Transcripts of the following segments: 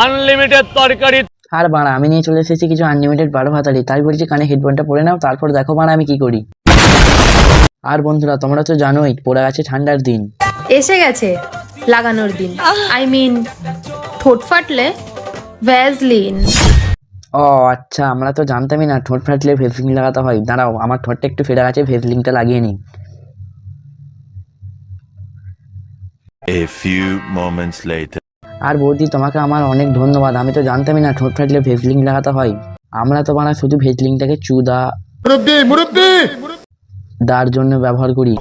Unlimited তরকারি। আর বাড়া আমি নিয়ে চলে এসেছি কিছু আনলিমিটেড বারো ভাতারি, তাই বলছি কানে হেডফোনটা পরে নাও, তারপর দেখো বাড়া আমি কি করি। আর বন্ধুরা তোমরা তো জানোই পড়ে গেছে ঠান্ডার দিন, এসে গেছে লাগানোর দিন, আই মিন ঠোঁট ফাটলে ভ্যাজলিন। ও আচ্ছা, আমরা তো জানতামই না ঠোঁট ফাটলে ভেসলিন লাগাতে হয়। দাঁড়াও আমার ঠোঁটটা একটু ফেটে গেছে, ভেসলিনটা লাগিয়ে নিই। A few moments later. আর বৌদি তোমাকে আমার অনেক ধন্যবাদ, আমি তো জানতামই না ঠোঁট ফাটলে ভেসলিন লাগাতে হয়। আমরা তো বানা শুধু ভেসলিনটাকে চুদা দার জন্য ব্যবহার করি।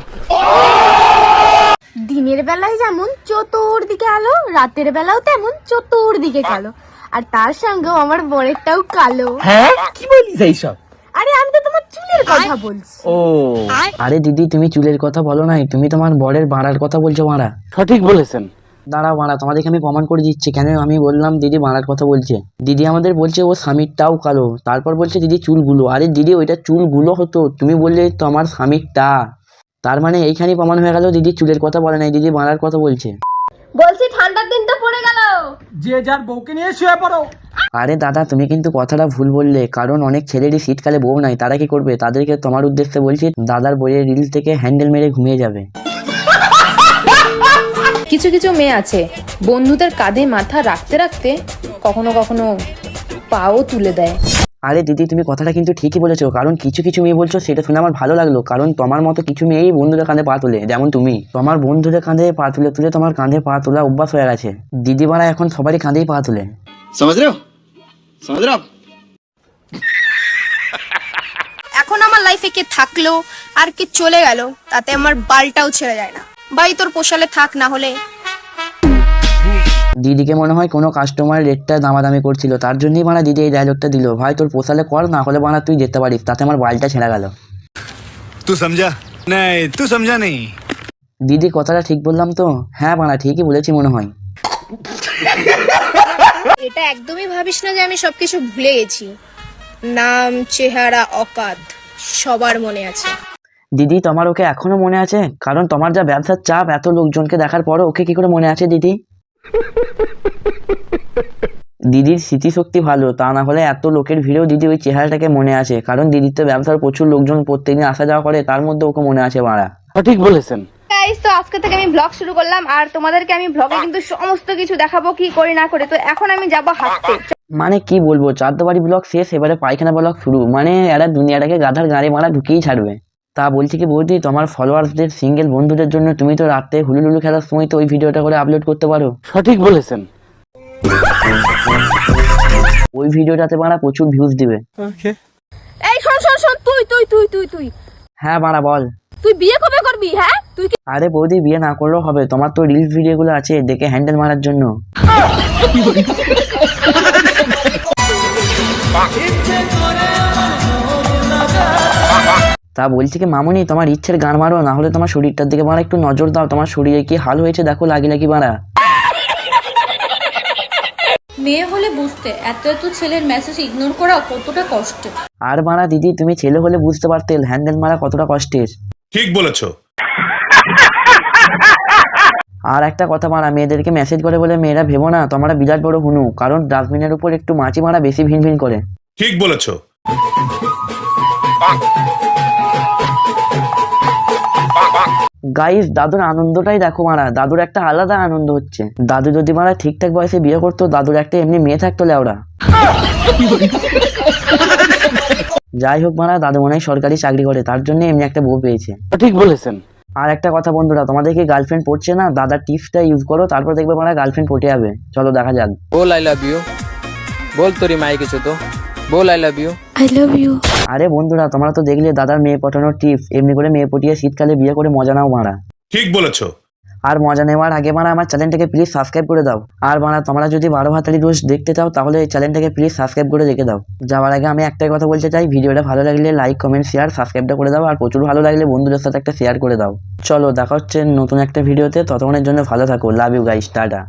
দিনের বেলায় যেমন চতুর্দিকে আলো, রাতের বেলাও তেমন চতুর্দিকে কালো, আর তার সঙ্গেও আমার বরেরটাও কালো। হ্যাঁ কি বলিস এইসব? আরে আমি তো তোমার চুলের কথা বলছি। ও আরে দিদি তুমি চুলের কথা বলো নাই, তুমি তোমার বরের বাড়ার কথা বলছো বাড়া। সঠিক বলেছেন। দাঁড়াও বাড়া তোমাদেরকে আমি প্রমাণ করে দিচ্ছি কেন আমি বললাম দিদি বাড়ার কথা বলছে। দিদি আমাদের বলছে ও স্বামীরটাও কালো, তারপর বলছে দিদি চুলগুলো। আরে দিদি ওইটা চুলগুলো হতো, তুমি বললে তো আমার স্বামীরটা, তার মানে এইখানেই প্রমাণ হয়ে গেল দিদি চুলের কথা বলে নাই, দিদি বাড়ার কথা বলছে। বলছি ঠান্ডার দিনটা পড়ে গেল, যে যার বউকে নিয়ে শুয়ে পড়ো। আরে দাদা তুমি কিন্তু কথাটা ভুল বললে, কারণ অনেক ছেলেরই শীতকালে বউ নাই, তারা কি করবে? তাদেরকে তোমার উদ্দেশ্যে বলছি দাদার বইয়ের রিল থেকে হ্যান্ডেল মেরে ঘুমিয়ে যাবে। কিছু কিছু মেয়ে আছে বন্ধুদের কাঁধে মাথা রাখতে রাখতে কখনো কখনো পাও তুলে দেয়। আরে দিদি তুমি কথাটা কিন্তু ঠিকই বলেছো, কারণ কিছু কিছু মেয়ে বলছো সেটা শুনে আমার ভালো লাগলো, কারণ তোমার মতো কিছু মেয়েই বন্ধুদের কাঁধে পা তোলে, যেমন তুমি তোমার বন্ধুদের কাঁধে পা তুলে তুলে তোমার কাঁধে পা তোলা অভ্যাস হয়ে গেছে। দিদি বাড়া এখন সবারই কাঁধেই পা তুলে। এখন আমার লাইফে কে থাকলো আর কে চলে গেল তাতে আমার বালটাও ছেড়ে যায় না। ভাই তোর পোষালে থাক, না হলে দিদিকে মনে হয় কোনো কাস্টমার রেটটা দামাদামি করছিল, তার জন্যই বানা দিদি এই ডায়লগটা দিল, ভাই তোর পোষালে কর, না হলে বানা তুই যেতে পারিস, তাতে আমার বালটা ছেড়ে গেল। तू समझा नहीं, तू समझा नहीं। দিদি কথাটা ঠিক বললাম তো? হ্যাঁ বানা ঠিকই বলেছি মনে হয়। এটা একদমই ভাবিস না যে আমি সবকিছু ভুলে গেছি। নাম, চেহারা, অকাত সবার মনে আছে। দিদি তোমার ওকে এখনো মনে আছে? কারণ তোমার যা ব্যবসার চাপ, এত লোকজনকে দেখার পরও ওকে কি করে মনে আছে দিদি? দিদির স্মৃতিশক্তি ভালো, তা না হলে এত লোকের ভিড়েও দিদি ওই চেহারাটাকে মনে আছে, কারণ দিদির তো ব্যবসার প্রচুর লোকজন প্রত্যেকদিন আসা যাওয়া করে, তার মধ্যে ওকে মনে আছে বাড়া। সঠিক বলেছেন। গাইস তো আজকে থেকে আমি ব্লগ শুরু করলাম, আর তোমাদেরকে আমি ব্লগে কিন্তু সমস্ত কিছু দেখাবো কি করি না করে। তো এখন আমি যাব হাঁটতে। মানে কি বলবো, চারদোবাড়ি ব্লগ শেষ, এবারে পায়খানা ব্লগ শুরু, মানে এরা দুনিয়াটাকে গাধার গাড়ি মারা ঢুকিয়েই ছাড়বে। তা বলছি কি বৌদি, তোমার ফলোয়ার্সদের সিঙ্গেল বন্ধুদের জন্য তুমি তো রাতে হুলুলুলু খেলার সময় তো ওই ভিডিওটা করে আপলোড করতে পারো। সঠিক বলেছেন। ওই ভিডিওটাতে বাড়া প্রচুর ভিউজ দিবে। এই শোন শোন শোন, তুই তুই তুই তুই তুই হ্যাঁ বাড়া বল। তুই বিয়ে কবে করবি? হ্যাঁ তুই আরে বৌদি বিয়ে না করলেও হবে, তোমার তো রিলস ভিডিওগুলো আছে দেখে হ্যান্ডেল মারার জন্য। তা বলছি কি মামুনি, তোমার ইচ্ছের গান মারো, না হলে তোমার শরীরটার দিকে বাড়া একটু নজর দাও, তোমার শরীরে কি হাল হয়েছে দেখো, লাগি লাগি বাড়া। মেয়ে হলে বুঝতে এত এত ছেলের মেসেজ ইগনোর করা কতটা কষ্ট। আর বাড়া দিদি তুমি ছেলে হলে বুঝতে পারতে হ্যান্ডেল মারা কতটা কষ্টের। ठीक বলেছো। আর একটা কথা মারা, মেয়েদেরকে মেসেজ করে বলে মেয়েরা ভেবো না তোমরা বিরাট বড় হুনু, কারণ ডাস্টবিনের উপর একটু মাছি মারা বেশি ভিন ভিন করে। ঠিক বলেছো। গাইস দাদুর আনন্দটাই দেখো মারা, দাদুর একটা আলাদা আনন্দ হচ্ছে। দাদু যদি মারা ঠিকঠাক বয়সে বিয়ে করতো, দাদুর একটা এমনি মেয়ে থাকতো লেওড়া। যাই হোক মারা, দাদু মনে হয় সরকারি চাকরি করে, তার জন্য এমনি একটা বউ পেয়েছে। সঠিক বলেছেন। আর একটা কথা বন্ধুরা, তোমাদের কি গার্লফ্রেন্ড পড়ছে না? দাদার টিপসটা ইউজ করো, তারপর দেখবে মারা গার্লফ্রেন্ড পটে যাবে। চলো দেখা যাক। बोल आई लव यू, बोल तोरी माई কিছু তো बोल आई लव यू। আরে বন্ধুরা তোমরা তো দেখলে দাদার মেয়ে পটানোর টিপস, এমনি করে মেয়ে পটিয়ে শীতকালে বিয়ে করে মজা নাও মারা। ঠিক বলেছো। আর মজা নেওয়ার আগে মারা আমার চ্যানেলটাকে প্লিজ সাবস্ক্রাইব করে দাও। আর মারা তোমরা যদি 12 ভাতারি রোজ দেখতে চাও তাহলে এই চ্যানেলটাকে প্লিজ সাবস্ক্রাইব করে রেখে দাও। যাওয়ার আগে আমি একটাই কথা বলতে চাই, ভিডিওটা ভালো লাগলে লাইক কমেন্ট শেয়ার সাবস্ক্রাইবটা করে দাও, আর প্রচুর ভালো লাগলে বন্ধুদের সাথে একটা শেয়ার করে দাও। চলো দেখা হচ্ছে নতুন একটা ভিডিওতে, ততক্ষণের জন্য ভালো থাকো। Love you guys, tata.